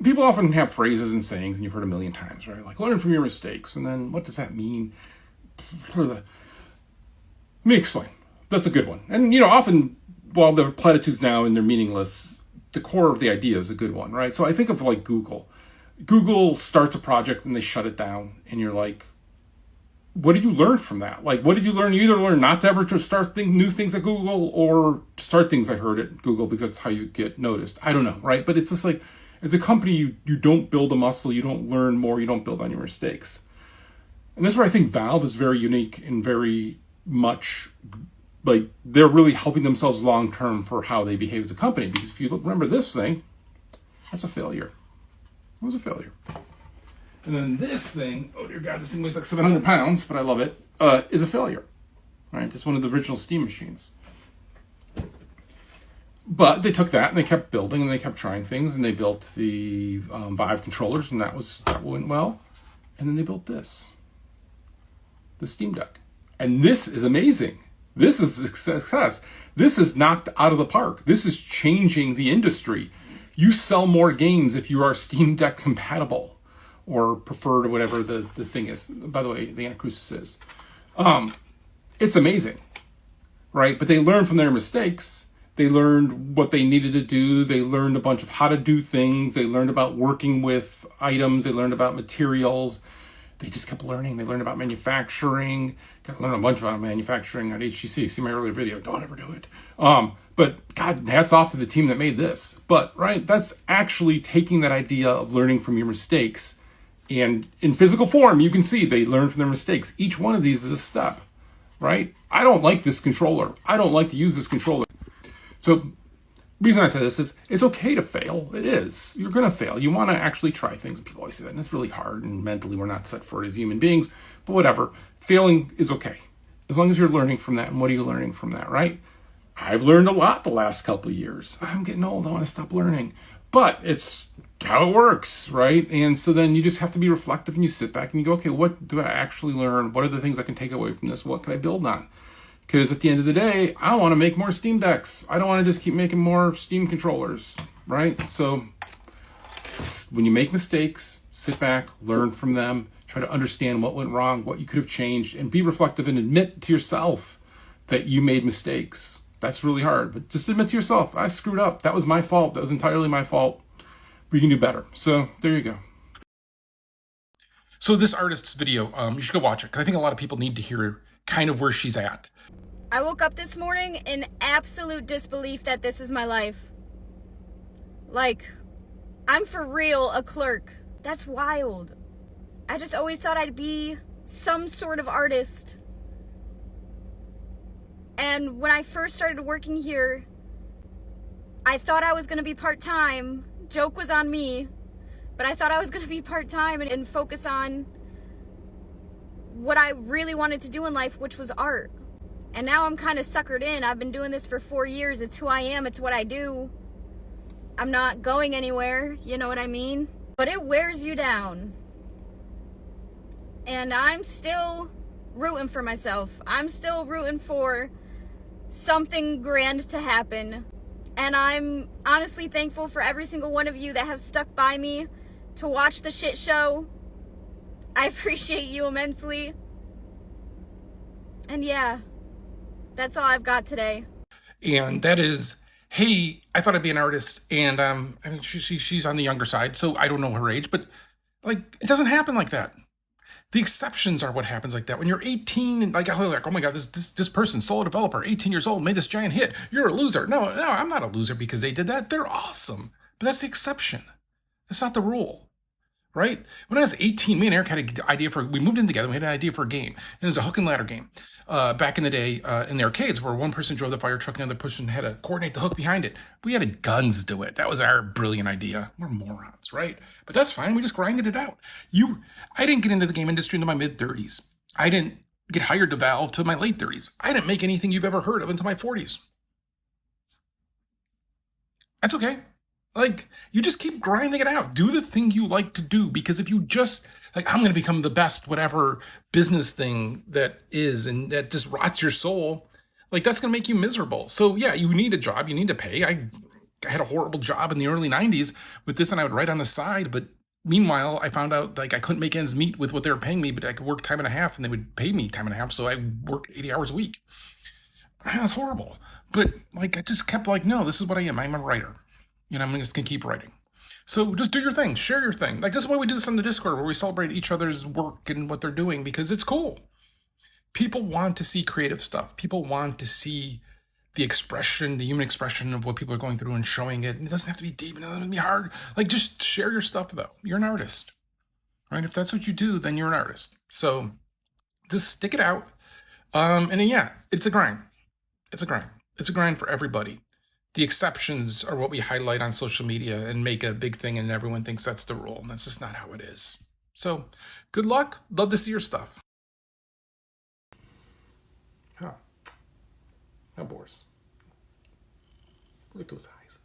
people often have phrases and sayings, and you've heard a million times, right? Like, learn from your mistakes. And then what does that mean? Let me explain. That's a good one. And, often, while they're platitudes now and they're meaningless, the core of the idea is a good one, right? So I think of like Google. Google starts a project and they shut it down, and you're like, what did you learn from that? Like, what did you learn? You either learn not to ever just start new things at Google, or start things I heard at Google, because that's how you get noticed. I don't know, right? But it's just like, as a company, you don't build a muscle, you don't learn more, you don't build on your mistakes. And that's where I think Valve is very unique and very much like they're really helping themselves long-term for how they behave as a company. Because if you remember this thing, that's a failure. It was a failure. And then this thing, oh dear God, this thing weighs like 700 pounds, but I love it, is a failure, right? It's one of the original Steam machines. But they took that and they kept building and they kept trying things, and they built the Vive controllers, and that went well. And then they built this, the Steam Deck. And this is amazing. This is a success. This is knocked out of the park. This is changing the industry. You sell more games if you are Steam Deck compatible or preferred, or whatever the thing is. By the way, the Anakrusis'rs. It's amazing, right? But they learned from their mistakes. They learned what they needed to do. They learned a bunch of how to do things. They learned about working with items. They learned about materials. They just kept learning. They learned about manufacturing. Got to learn a bunch about manufacturing on HTC. See my earlier video. Don't ever do it. But God, hats off to the team that made this. But, right, that's actually taking that idea of learning from your mistakes. And in physical form, you can see they learn from their mistakes. Each one of these is a step, right? I don't like this controller. I don't like to use this controller. So the reason I say this is it's okay to fail. It is. You're going to fail. You want to actually try things. People always say that, and it's really hard, and mentally we're not set for it as human beings. But whatever. Failing is okay. As long as you're learning from that. And what are you learning from that, right? I've learned a lot the last couple of years. I'm getting old. I want to stop learning. But it's how it works, right? And so then you just have to be reflective, and you sit back and you go, okay, what do I actually learn? What are the things I can take away from this? What can I build on? Because at the end of the day, I want to make more Steam Decks. I don't want to just keep making more Steam controllers, right? So when you make mistakes, sit back, learn from them, try to understand what went wrong, what you could have changed, and be reflective and admit to yourself that you made mistakes. That's really hard, but just admit to yourself, I screwed up. That was my fault. That was entirely my fault. We can do better. So there you go. So this artist's video, you should go watch it, because I think a lot of people need to hear kind of where she's at. I woke up this morning in absolute disbelief that this is my life. Like, I'm for real a clerk. That's wild. I just always thought I'd be some sort of artist. And when I first started working here, I thought I was going to be part-time. Joke was on me. But I thought I was going to be part-time and focus on what I really wanted to do in life, which was art. And now I'm kind of suckered in. I've been doing this for 4 years. It's who I am. It's what I do. I'm not going anywhere. You know what I mean? But it wears you down. And I'm still rooting for myself. I'm still rooting for something grand to happen. And I'm honestly thankful for every single one of you that have stuck by me to watch the shit show. I appreciate you immensely. And yeah, that's all I've got today. And that is, hey, I thought I'd be an artist, and I mean, she's on the younger side, so I don't know her age, but like, it doesn't happen like that. The exceptions are what happens like that. When you're 18 and like, oh my God, this person, solo developer, 18 years old, made this giant hit. You're a loser. No, I'm not a loser because they did that. They're awesome. But that's the exception. That's not the rule, right? When I was 18, me and Eric had an idea we moved in together. We had an idea for a game. And it was a hook and ladder game. Back in the day, in the arcades, where one person drove the fire truck and the other person had to coordinate the hook behind it. We had guns do it. That was our brilliant idea. We're morons, right? But that's fine. We just grinded it out. I didn't get into the game industry until my mid-30s. I didn't get hired to Valve till my late 30s. I didn't make anything you've ever heard of until my 40s. That's okay. Like, you just keep grinding it out. Do the thing you like to do, because if you just, like, I'm going to become the best whatever business thing that is, and that just rots your soul, like, that's going to make you miserable. So, yeah, you need a job. You need to pay. I had a horrible job in the early 90s with this, and I would write on the side. But meanwhile, I found out like I couldn't make ends meet with what they were paying me, but I could work time and a half, and they would pay me time and a half. So I worked 80 hours a week. It was horrible. But like I just kept like, no, this is what I am. I'm a writer. You know, I'm just gonna keep writing. So just do your thing, share your thing. Like this is why we do this on the Discord, where we celebrate each other's work and what they're doing, because it's cool. People want to see creative stuff. People want to see the expression, the human expression of what people are going through and showing it. And it doesn't have to be deep, it doesn't have to be hard. Like just share your stuff though. You're an artist, right? If that's what you do, then you're an artist. So just stick it out. And then, yeah, it's a grind. It's a grind. It's a grind for everybody. The exceptions are what we highlight on social media and make a big thing, and everyone thinks that's the rule. And that's just not how it is. So good luck. Love to see your stuff. Huh. Now, Boris. Look at those eyes.